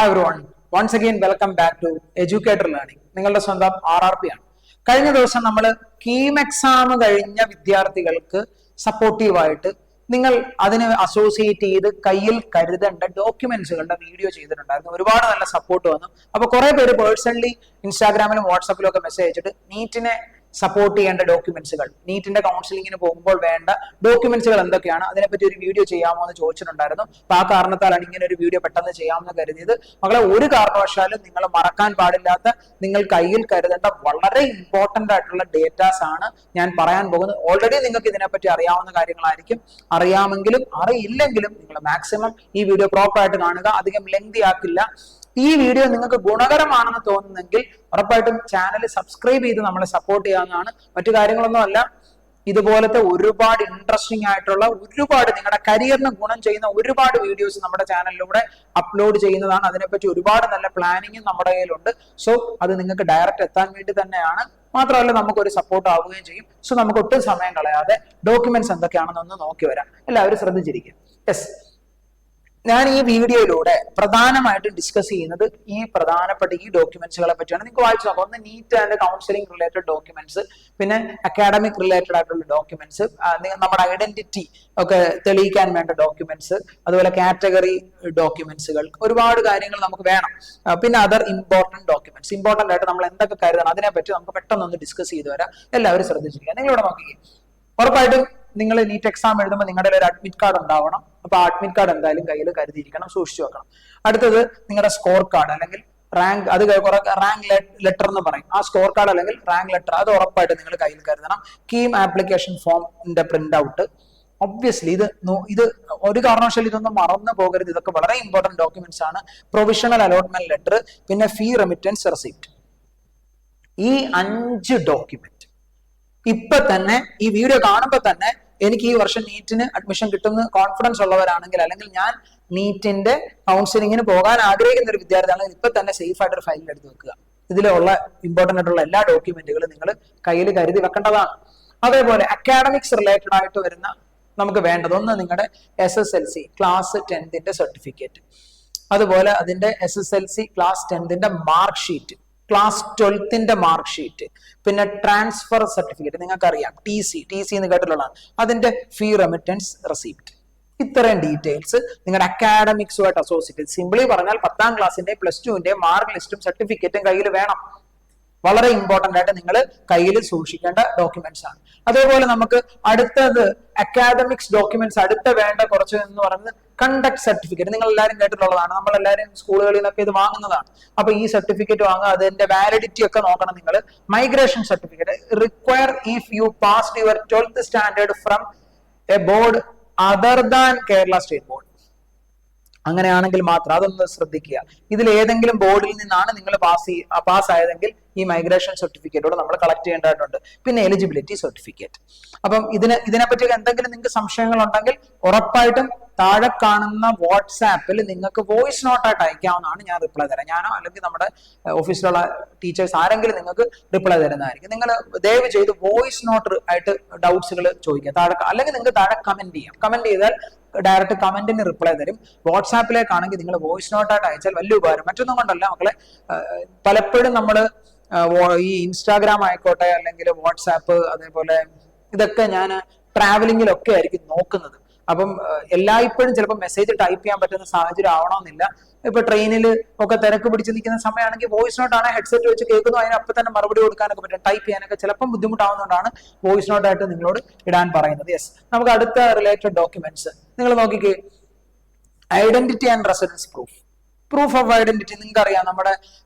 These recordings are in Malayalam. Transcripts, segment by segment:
Hi everyone, once again welcome back to educator learning. നിങ്ങളുടെ സ്വന്തം RRP ആണ്. കഴിഞ്ഞ ദിവസം നമ്മൾ കീം എക്സാം കഴിഞ്ഞ വിദ്യാർത്ഥികൾക്ക് സപ്പോർട്ടീവായിട്ട് നിങ്ങൾ അതിന് അസോസിയേറ്റ് ചെയ്ത് കയ്യിൽ കരുതേണ്ട ഡോക്യുമെന്റ്സുകളുടെ വീഡിയോ ചെയ്തിട്ടുണ്ടായിരുന്നു. ഒരുപാട് നല്ല സപ്പോർട്ട് വന്നു. അപ്പൊ കുറെ പേര് പേഴ്സണലി ഇൻസ്റ്റാഗ്രാമിലും വാട്സാപ്പിലും ഒക്കെ മെസ്സേജ് അയച്ചിട്ട് നീറ്റിനെ സപ്പോർട്ട് ചെയ്യേണ്ട ഡോക്യുമെന്റ്സുകൾ, നീറ്റിന്റെ കൗൺസിലിങ്ങിന് പോകുമ്പോൾ വേണ്ട ഡോക്യുമെന്റ്സുകൾ എന്തൊക്കെയാണ്, അതിനെപ്പറ്റി ഒരു വീഡിയോ ചെയ്യാമോ എന്ന് ചോദിച്ചിട്ടുണ്ടായിരുന്നു. അപ്പൊ ആ കാരണത്താലാണ് ഇങ്ങനെ ഒരു വീഡിയോ പെട്ടെന്ന് ചെയ്യാമെന്ന് കരുതിയത്. മകളെ, ഒരു കാരണവശാലും നിങ്ങൾ മറക്കാൻ പാടില്ലാത്ത, നിങ്ങൾ കയ്യിൽ കരുതേണ്ട വളരെ ഇമ്പോർട്ടന്റ് ആയിട്ടുള്ള ഡേറ്റാസ് ആണ് ഞാൻ പറയാൻ പോകുന്നത്. ഓൾറെഡി നിങ്ങൾക്ക് ഇതിനെപ്പറ്റി അറിയാവുന്ന കാര്യങ്ങളായിരിക്കും. അറിയാമെങ്കിലും അറിയില്ലെങ്കിലും നിങ്ങൾ മാക്സിമം ഈ വീഡിയോ പ്രോപ്പർ ആയിട്ട് കാണുക. അധികം ലെങ്തി ആക്കില്ല. ഈ വീഡിയോ നിങ്ങൾക്ക് ഗുണകരമാണെന്ന് തോന്നുന്നെങ്കിൽ ഉറപ്പായിട്ടും ചാനൽ സബ്സ്ക്രൈബ് ചെയ്ത് നമ്മളെ സപ്പോർട്ട് ചെയ്യാവുന്നതാണ്. മറ്റു കാര്യങ്ങളൊന്നും അല്ല, ഇതുപോലത്തെ ഒരുപാട് ഇൻട്രസ്റ്റിംഗ് ആയിട്ടുള്ള, ഒരുപാട് നിങ്ങളുടെ കരിയറിന് ഗുണം ചെയ്യുന്ന ഒരുപാട് വീഡിയോസ് നമ്മുടെ ചാനലിലൂടെ അപ്ലോഡ് ചെയ്യുന്നതാണ്. അതിനെപ്പറ്റി ഒരുപാട് നല്ല പ്ലാനിങ്ങും നമ്മുടെ കയ്യിലുണ്ട്. സോ അത് നിങ്ങൾക്ക് ഡയറക്റ്റ് എത്താൻ വേണ്ടി തന്നെയാണ്. മാത്രമല്ല നമുക്കൊരു സപ്പോർട്ട് ആവുകയും ചെയ്യും. സോ നമുക്ക് ഒട്ടും സമയം കളയാതെ ഡോക്യുമെന്റ്സ് എന്തൊക്കെയാണെന്നൊന്ന് നോക്കി വരാം. എല്ലാവരും ശ്രദ്ധിച്ചിരിക്കും. യെസ്, ഞാൻ ഈ വീഡിയോയിലൂടെ പ്രധാനമായിട്ടും ഡിസ്കസ് ചെയ്യുന്നത് ഈ പ്രധാനപ്പെട്ട ഈ ഡോക്യുമെന്റ്സുകളെ പറ്റിയാണ്. നിങ്ങൾക്ക് വായിച്ചു നോക്കാം. ഒന്ന് neat and counselling related documents, പിന്നെ അക്കാഡമിക് റിലേറ്റഡ് ആയിട്ടുള്ള ഡോക്യുമെന്റ്സ്, നമ്മുടെ ഐഡന്റിറ്റി ഒക്കെ തെളിയിക്കാൻ വേണ്ട ഡോക്യുമെന്റ്സ്, അതുപോലെ കാറ്റഗറി ഡോക്യുമെന്റ്സുകൾ, ഒരുപാട് കാര്യങ്ങൾ നമുക്ക് വേണം. പിന്നെ അതർ ഇമ്പോർട്ടന്റ് ഡോക്യുമെന്റ്സ്, ഇമ്പോർട്ടന്റ് ആയിട്ട് നമ്മൾ എന്തൊക്കെ കരുതണം അതിനെപ്പറ്റി നമുക്ക് പെട്ടെന്ന് ഡിസ്കസ് ചെയ്തു വരാം. എല്ലാവരും ശ്രദ്ധിച്ചിരിക്കുക. നിങ്ങളിവിടെ നോക്കിക്കേ, ഉറപ്പായിട്ടും നിങ്ങൾ നീറ്റ് എക്സാം എഴുതുമ്പോൾ നിങ്ങളുടെ ഒരു അഡ്മിറ്റ് കാർഡ് ഉണ്ടാവണം. അപ്പൊ അഡ്മിറ്റ് കാർഡ് എന്തായാലും കയ്യിൽ കരുതിയിരിക്കണം, സൂക്ഷിച്ചു വെക്കണം. അടുത്തത് നിങ്ങളുടെ സ്കോർ കാർഡ് അല്ലെങ്കിൽ റാങ്ക്, അത് റാങ്ക് ലെറ്റർ എന്ന് പറയും. ആ സ്കോർ കാർഡ് അല്ലെങ്കിൽ റാങ്ക് ലെറ്റർ അത് ഉറപ്പായിട്ട് നിങ്ങൾ കയ്യിൽ കരുതണം. കീം ആപ്ലിക്കേഷൻ ഫോമിന്റെ പ്രിന്റ് ഔട്ട്. ഒബ്വിയസ്ലി ഇത് ഒരു കാരണവശാലും ഇതൊന്നും മറന്നു പോകരുത്. ഇതൊക്കെ വളരെ ഇമ്പോർട്ടന്റ് ഡോക്യുമെന്റ്സ് ആണ്. പ്രൊവിഷണൽ അലോട്ട്മെന്റ് ലെറ്റർ, പിന്നെ ഫീ റെമിറ്റൻസ് റെസിപ്റ്റ്. ഈ 5 ഡോക്യുമെന്റ് ഇപ്പൊ തന്നെ ഈ വീഡിയോ കാണുമ്പോൾ തന്നെ എനിക്ക് ഈ വർഷം നീറ്റിന് അഡ്മിഷൻ കിട്ടുന്ന കോൺഫിഡൻസ് ഉള്ളവരാണെങ്കിൽ, അല്ലെങ്കിൽ ഞാൻ നീറ്റിന്റെ കൗൺസിലിങ്ങിന് പോകാൻ ആഗ്രഹിക്കുന്ന ഒരു വിദ്യാർത്ഥിയാണെങ്കിൽ ഇപ്പൊ തന്നെ സേഫ് ആയിട്ട് ഒരു ഫയലിൽ എടുത്ത് വെക്കുക. ഇതിലുള്ള ഇമ്പോർട്ടന്റ് ആയിട്ടുള്ള എല്ലാ ഡോക്യുമെന്റുകളും നിങ്ങൾ കയ്യിൽ കരുതി വെക്കേണ്ടതാണ്. അതേപോലെ അക്കാഡമിക്സ് റിലേറ്റഡ് ആയിട്ട് വരുന്ന നമുക്ക് വേണ്ടത്, ഒന്ന് നിങ്ങളുടെ SSLC ക്ലാസ് 10ന്റെ സർട്ടിഫിക്കറ്റ്, അതുപോലെ അതിന്റെ SSLC ക്ലാസ് 10ന്റെ മാർക്ക് ഷീറ്റ്, ക്ലാസ് 12ന്റെ മാർക്ക് ഷീറ്റ്, പിന്നെ ട്രാൻസ്ഫർ സർട്ടിഫിക്കറ്റ്, നിങ്ങൾക്കറിയാം TC എന്ന് കേട്ടിട്ടുള്ളതാണ്, അതിന്റെ ഫീ റെമിറ്റൻസ് റെസിപ്റ്റ്. ഇത്രയും ഡീറ്റെയിൽസ് നിങ്ങളുടെ അക്കാഡമിക്സുമായിട്ട് അസോസിയേറ്റ്, സിംപിളി പറഞ്ഞാൽ 10ാം ക്ലാസ്സിന്റെ +2ന്റെ മാർക്ക് ലിസ്റ്റും സർട്ടിഫിക്കറ്റും കയ്യിൽ വേണം. വളരെ ഇമ്പോർട്ടന്റ് ആയിട്ട് നിങ്ങൾ കയ്യിൽ സൂക്ഷിക്കേണ്ട ഡോക്യുമെന്റ്സ് ആണ്. അതേപോലെ നമുക്ക് അടുത്തത് അക്കാഡമിക്സ് ഡോക്യുമെന്റ്സ്, അടുത്ത വേണ്ട കുറച്ച് എന്ന് പറയുന്നത് കണ്ടക്ട് സർട്ടിഫിക്കറ്റ്. നിങ്ങൾ എല്ലാവരും കേട്ടിട്ടുള്ളതാണ്, നമ്മളെല്ലാവരും സ്കൂളുകളിൽ നിന്നൊക്കെ ഇത് വാങ്ങുന്നതാണ്. അപ്പൊ ഈ സർട്ടിഫിക്കറ്റ് വാങ്ങുക, അതിന്റെ വാലിഡിറ്റി ഒക്കെ നോക്കണം നിങ്ങൾ. Migration certificate require if you passed your 12th standard from A board other than Kerala state board. അങ്ങനെയാണെങ്കിൽ മാത്രം അതൊന്ന് ശ്രദ്ധിക്കുക. ഇതിൽ ഏതെങ്കിലും ബോർഡിൽ നിന്നാണ് നിങ്ങൾ പാസ്സായതെങ്കിൽ ഈ മൈഗ്രേഷൻ സർട്ടിഫിക്കറ്റോട് നമ്മൾ കളക്ട് ചെയ്യേണ്ടതായിട്ടുണ്ട്. പിന്നെ എലിജിബിലിറ്റി സർട്ടിഫിക്കറ്റ്. അപ്പം ഇതിനെപ്പറ്റി എന്തെങ്കിലും നിങ്ങൾക്ക് സംശയങ്ങൾ ഉണ്ടെങ്കിൽ ഉറപ്പായിട്ടും താഴെ കാണുന്ന വാട്സാപ്പിൽ നിങ്ങൾക്ക് വോയിസ് നോട്ടായിട്ട് അയക്കാവുന്നതാണ്. ഞാൻ റിപ്ലൈ തരാം. ഞാനോ അല്ലെങ്കിൽ നമ്മുടെ ഓഫീസിലുള്ള ടീച്ചേഴ്സ് ആരെങ്കിലും നിങ്ങൾക്ക് റിപ്ലൈ തരുന്നതായിരിക്കും. നിങ്ങൾ ദയവ് ചെയ്ത് വോയിസ് നോട്ട് ആയിട്ട് ഡൗട്ട്സുകൾ ചോദിക്കുക താഴെ, അല്ലെങ്കിൽ നിങ്ങൾക്ക് താഴെ കമന്റ് ചെയ്യാം. കമന്റ് ചെയ്താൽ ഡയറക്റ്റ് കമന്റിന് റിപ്ലൈ തരും. വാട്സാപ്പിലേക്കാണെങ്കിൽ നിങ്ങൾ വോയിസ് നോട്ടായിട്ട് അയച്ചാൽ വലിയ ഉപകാരം. മറ്റൊന്നും കൊണ്ടല്ല മക്കളെ, പലപ്പോഴും നമ്മൾ ഈ ഇൻസ്റ്റാഗ്രാം ആയിക്കോട്ടെ അല്ലെങ്കിൽ വാട്സാപ്പ്, അതേപോലെ ഇതൊക്കെ ഞാൻ ട്രാവലിങ്ങിലൊക്കെ ആയിരിക്കും നോക്കുന്നത്. അപ്പം എല്ലായ്പ്പോഴും ചിലപ്പോൾ മെസ്സേജ് ടൈപ്പ് ചെയ്യാൻ പറ്റുന്ന സാഹചര്യം ആവണമെന്നില്ല. ഇപ്പൊ ട്രെയിനിൽ ഒക്കെ തിരക്ക് പിടിച്ച് നിൽക്കുന്ന സമയമാണെങ്കിൽ വോയിസ് നോട്ടാണ്, ഹെഡ്സെറ്റ് വെച്ച് കേൾക്കുന്നു, അതിന് അപ്പം തന്നെ മറുപടി കൊടുക്കാനൊക്കെ പറ്റും. ടൈപ്പ് ചെയ്യാനൊക്കെ ചിലപ്പം ബുദ്ധിമുട്ടാവുന്നതുകൊണ്ടാണ് വോയിസ് നോട്ടായിട്ട് നിങ്ങളോട് ഇടാൻ പറയുന്നത്. യെസ്, നമുക്ക് അടുത്ത റിലേറ്റഡ് ഡോക്യുമെന്റ്സ് നിങ്ങൾ നോക്കിക്കേ. Identity and residence proof of identity. നിങ്ങൾക്ക് അറിയാം, നമ്മുടെ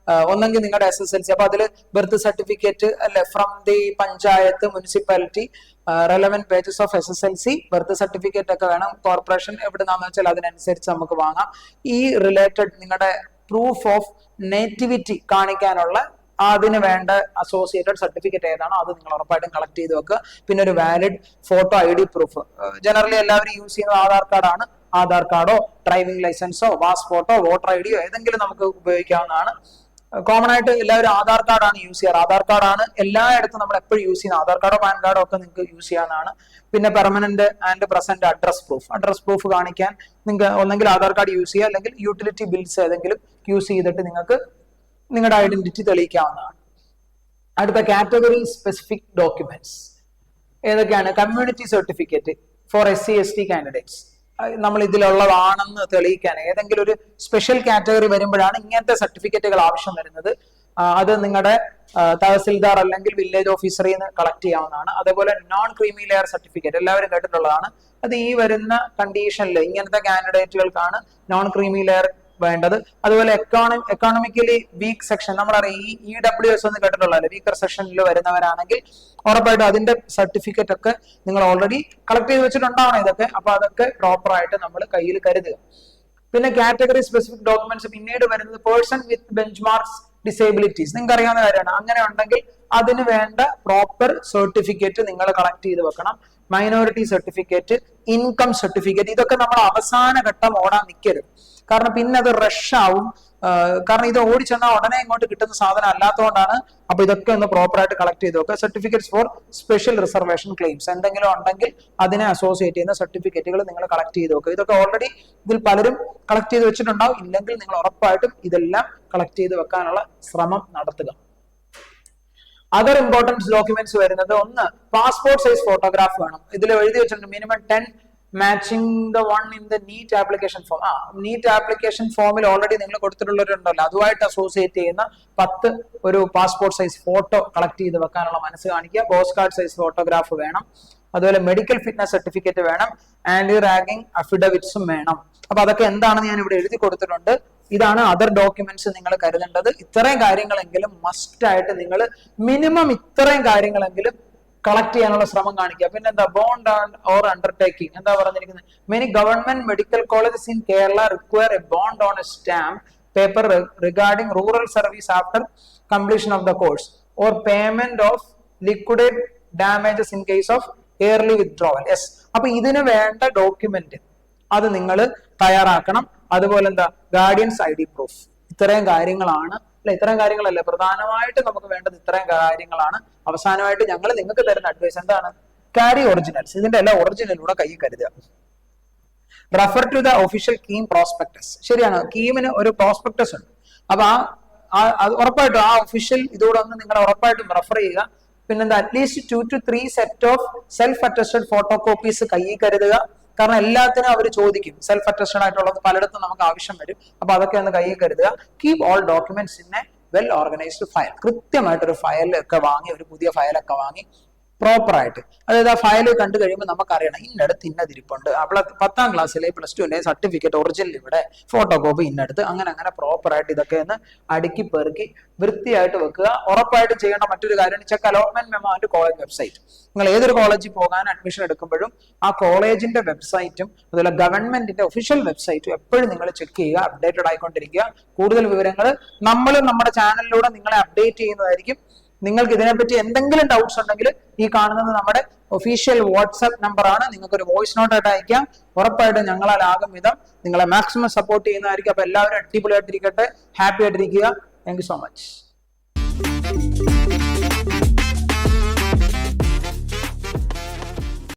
ഒന്നെങ്കിൽ നിങ്ങളുടെ SSLC, അപ്പൊ അതിൽ ബർത്ത് സർട്ടിഫിക്കറ്റ് അല്ലെ from the panchayat, municipality, relevant pages of SSLC, birth certificate ഒക്കെ വേണം. കോർപ്പറേഷൻ എവിടുന്നാന്ന് വെച്ചാൽ അതിനനുസരിച്ച് നമുക്ക് വാങ്ങാം. ഈ റിലേറ്റഡ് നിങ്ങളുടെ പ്രൂഫ് ഓഫ് നേറ്റിവിറ്റി കാണിക്കാനുള്ള അതിന് വേണ്ട അസോസിയേറ്റഡ് സർട്ടിഫിക്കറ്റ് ഏതാണോ അത് നിങ്ങൾ ഉറപ്പായിട്ടും കളക്ട് ചെയ്ത് വെക്കുക. പിന്നെ ഒരു valid photo ID proof. Generally എല്ലാവരും യൂസ് ചെയ്യുന്നത് ആധാർ കാർഡാണ്. ആധാർ കാർഡോ ഡ്രൈവിംഗ് ലൈസൻസോ പാസ്പോർട്ടോ വോട്ടർ ID യോ ഏതെങ്കിലും നമുക്ക് ഉപയോഗിക്കാവുന്നതാണ്. കോമൺ ആയിട്ട് എല്ലാവരും ആധാർ കാർഡാണ് യൂസ് ചെയ്യാറ്. ആധാർ കാർഡാണ് എല്ലായിടത്തും നമ്മൾ എപ്പോഴും യൂസ് ചെയ്യുന്നത്. ആധാർ കാർഡോ പാൻ കാർഡോ ഒക്കെ നിങ്ങൾക്ക് യൂസ് ചെയ്യാവുന്നതാണ്. പിന്നെ permanent and present address proof കാണിക്കാൻ നിങ്ങൾക്ക് ഒന്നെങ്കിൽ ആധാർ കാർഡ് യൂസ് ചെയ്യുക, അല്ലെങ്കിൽ യൂട്ടിലിറ്റി ബിൽസ് ഏതെങ്കിലും യൂസ് ചെയ്തിട്ട് നിങ്ങൾക്ക് നിങ്ങളുടെ ഐഡന്റിറ്റി തെളിയിക്കാവുന്നതാണ്. അടുത്ത കാറ്റഗറി സ്പെസിഫിക് ഡോക്യുമെന്റ്സ് ഏതൊക്കെയാണ്? Community certificate for SC/ST candidates. നമ്മൾ ഇതിലുള്ളതാണെന്ന് തെളിയിക്കാൻ ഏതെങ്കിലും ഒരു സ്പെഷ്യൽ കാറ്റഗറി വരുമ്പോഴാണ് ഇങ്ങനത്തെ സർട്ടിഫിക്കറ്റുകൾ ആവശ്യം വരുന്നത്. അത് നിങ്ങളുടെ തഹസിൽദാർ അല്ലെങ്കിൽ വില്ലേജ് ഓഫീസറിൽ നിന്ന് കളക്ട് ചെയ്യാവുന്നതാണ്. അതേപോലെ നോൺ ക്രീമി ലെയർ സർട്ടിഫിക്കറ്റ് എല്ലാവരും കേട്ടിട്ടുള്ളതാണ്. അത് ഈ വരുന്ന കണ്ടീഷനിൽ ഇങ്ങനത്തെ കാൻഡിഡേറ്റുകൾക്കാണ് നോൺ ക്രീമി ലെയർ വേണ്ടത്. അതുപോലെ എക്കോണമിക്കലി വീക്ക് സെക്ഷൻ, നമ്മളറിയാം ഈ EWS എന്ന് കേട്ടിട്ടുള്ളതല്ലേ, വീക്കർ സെക്ഷനിൽ വരുന്നവരാണെങ്കിൽ ഉറപ്പായിട്ടും അതിന്റെ സർട്ടിഫിക്കറ്റ് ഒക്കെ നിങ്ങൾ ഓൾറെഡി കളക്ട് ചെയ്ത് വെച്ചിട്ടുണ്ടാവണം ഇതൊക്കെ. അപ്പൊ അതൊക്കെ പ്രോപ്പർ ആയിട്ട് നമ്മൾ കയ്യിൽ കരുതുക. പിന്നെ കാറ്റഗറി സ്പെസിഫിക് ഡോക്യുമെന്റ്സ് പിന്നീട് വരുന്നത് person with bench marks disabilities. നിങ്ങൾക്ക് അറിയാവുന്ന കാര്യമാണ്. അങ്ങനെ ഉണ്ടെങ്കിൽ അതിന് വേണ്ട പ്രോപ്പർ സർട്ടിഫിക്കറ്റ് നിങ്ങൾ കളക്ട് ചെയ്ത് വെക്കണം. മൈനോറിറ്റി സർട്ടിഫിക്കറ്റ്, ഇൻകം സർട്ടിഫിക്കറ്റ്, ഇതൊക്കെ നമ്മൾ അവസാന ഘട്ടം ഓടാൻ നിൽക്കരുത്. കാരണം പിന്നെ അത് റഷ് ആവും. കാരണം ഇത് ഓടിച്ചെന്നാൽ ഉടനെ ഇങ്ങോട്ട് കിട്ടുന്ന സാധനം അല്ലാത്തതുകൊണ്ടാണ്. അപ്പൊ ഇതൊക്കെ ഒന്ന് പ്രോപ്പർ ആയിട്ട് കളക്ട് ചെയ്ത് വെക്കുക. Certificates for special reservation claims എന്തെങ്കിലും ഉണ്ടെങ്കിൽ അതിനെ അസോസിയേറ്റ് ചെയ്യുന്ന സർട്ടിഫിക്കറ്റുകൾ നിങ്ങൾ കളക്ട് ചെയ്ത് വെക്കുക. ഇതൊക്കെ ഓൾറെഡി ഇതിൽ പലരും കളക്ട് ചെയ്ത് വെച്ചിട്ടുണ്ടാവും. ഇല്ലെങ്കിൽ നിങ്ങൾ ഉറപ്പായിട്ടും ഇതെല്ലാം കളക്ട് ചെയ്ത് വെക്കാനുള്ള ശ്രമം നടത്തുക. അതർ ഇമ്പോർട്ടൻസ് ഡോക്യുമെന്റ്സ് വരുന്നത് ഒന്ന് പാസ്പോർട്ട് സൈസ് ഫോട്ടോഗ്രാഫ് വേണം. ഇതിൽ എഴുതി വെച്ചിട്ടുണ്ട് minimum 10 matching the one in the NEET application form. NEET application ഫോമിൽ ഓൾറെഡി നിങ്ങൾ കൊടുത്തിട്ടുള്ളവരുണ്ടല്ലോ, അതുമായിട്ട് അസോസിയേറ്റ് ചെയ്യുന്ന 10 ഒരു പാസ്പോർട്ട് സൈസ് ഫോട്ടോ കളക്ട് ചെയ്ത് വെക്കാനുള്ള മനസ്സ് കാണിക്കുക. പോസ്റ്റ് കാർഡ് സൈസ് ഫോട്ടോഗ്രാഫ് വേണം. അതുപോലെ മെഡിക്കൽ ഫിറ്റ്നസ് സർട്ടിഫിക്കറ്റ് വേണം. ആന്റി റാഗിംഗ് അഫിഡവിറ്റ്സും വേണം. അപ്പൊ അതൊക്കെ എന്താണെന്ന് ഞാൻ ഇവിടെ എഴുതി കൊടുത്തിട്ടുണ്ട്. ഇതാണ് അതർ ഡോക്യുമെന്റ്സ് നിങ്ങൾ കരുതേണ്ടത്. ഇത്രയും കാര്യങ്ങളെങ്കിലും മസ്റ്റ് ആയിട്ട് നിങ്ങൾ മിനിമം ഇത്രയും കാര്യങ്ങളെങ്കിലും കളക്ട് ചെയ്യാനുള്ള ശ്രമം കാണിക്കുക. പിന്നെ എന്താ ബോണ്ട് ഓർ അണ്ടർടേക്കിംഗ് എന്താ പറഞ്ഞിരിക്കുന്നത്? Many government medical colleges in Kerala require A bond on A stamp paper regarding rural service after completion of the course or payment of liquidate damages in case of yearly withdrawal. Yes, അപ്പൊ ഇതിന് വേണ്ട ഡോക്യുമെന്റ് അത് നിങ്ങൾ തയ്യാറാക്കണം. അതുപോലെ എന്താ ഗാർഡിയൻസ് ID പ്രൂഫ്. ഇത്രയും കാര്യങ്ങളാണ് അല്ലെ? ഇത്രയും കാര്യങ്ങളല്ലേ പ്രധാനമായിട്ട് നമുക്ക് വേണ്ടത്? ഇത്രയും കാര്യങ്ങളാണ്. അവസാനമായിട്ട് ഞങ്ങൾ നിങ്ങൾക്ക് തരുന്ന അഡ്വൈസ് എന്താണ്? Carry originals. ഇതിന്റെ എല്ലാ ഒറിജിനലൂടെ കൈ കരുതുക. Refer to the official KEAM prospectus. ശരിയാണ്, കീമിന് ഒരു പ്രോസ്പെക്ടസ് ഉണ്ട്. അപ്പൊ ഉറപ്പായിട്ടും ആ ഒഫീഷ്യൽ ഇതോടെ ഒന്ന് നിങ്ങൾ ഉറപ്പായിട്ടും റെഫർ ചെയ്യുക. പിന്നെന്താ at least 2 to 3 set of self attested photo copies കയ്യിൽ കരുതുക. കാരണം എല്ലാത്തിനും അവർ ചോദിക്കും. സെൽഫ് അറ്റസ്റ്റഡ് ആയിട്ടുള്ളത് പലയിടത്തും നമുക്ക് ആവശ്യം വരും. അപ്പൊ അതൊക്കെ ഒന്ന് കയ്യിൽ കരുതുക. Keep all documents in a well organised file. കൃത്യമായിട്ടൊരു ഫയലൊക്കെ വാങ്ങി, ഒരു പുതിയ ഫയലൊക്കെ വാങ്ങി പ്രോപ്പർ ആയിട്ട്, അതായത് ആ ഫയൽ കണ്ടു കഴിയുമ്പോൾ നമുക്കറിയണം ഇന്നടുത്ത് ഇന്നതിരിപ്പുണ്ട്. അപ്പോൾ 10ാം ക്ലാസ്സിലെ +2 സർട്ടിഫിക്കറ്റ് ഒറിജിനൽ ഇവിടെ, ഫോട്ടോ കോപ്പി ഇന്നടുത്ത്, അങ്ങനെ പ്രോപ്പർ ആയിട്ട് ഇതൊക്കെ ഒന്ന് അടുക്കി പെറുക്കി വൃത്തിയായിട്ട് വെക്കുക. ഉറപ്പായിട്ട് ചെയ്യേണ്ട മറ്റൊരു കാര്യം check allotment memo and college website. നിങ്ങൾ ഏതൊരു കോളേജിൽ പോകാൻ അഡ്മിഷൻ എടുക്കുമ്പോഴും ആ കോളേജിന്റെ വെബ്സൈറ്റും അതുപോലെ ഗവൺമെന്റിന്റെ ഒഫീഷ്യൽ വെബ്സൈറ്റും എപ്പോഴും നിങ്ങൾ ചെക്ക് ചെയ്യുക. അപ്ഡേറ്റഡ് ആയിക്കൊണ്ടിരിക്കുക. കൂടുതൽ വിവരങ്ങൾ നമ്മൾ നമ്മുടെ ചാനലിലൂടെ നിങ്ങളെ അപ്ഡേറ്റ് ചെയ്യുന്നതായിരിക്കും. നിങ്ങൾക്ക് ഇതിനെപ്പറ്റി എന്തെങ്കിലും ഡൗട്ട്സ് ഉണ്ടെങ്കിൽ ഈ കാണുന്നത് നമ്മുടെ ഒഫീഷ്യൽ വാട്സ്ആപ്പ് നമ്പർ ആണ്. നിങ്ങൾക്ക് ഒരു വോയിസ് നോട്ട് ആയിട്ട് അയക്കാം. ഉറപ്പായിട്ടും ഞങ്ങളാൽ ആകും വിധം നിങ്ങളെ മാക്സിമം സപ്പോർട്ട് ചെയ്യുന്നതായിരിക്കും. അപ്പൊ എല്ലാവരും അടിപൊളിയായിട്ടിരിക്കട്ടെ, ഹാപ്പി ആയിട്ടിരിക്കുക. Thank you so much.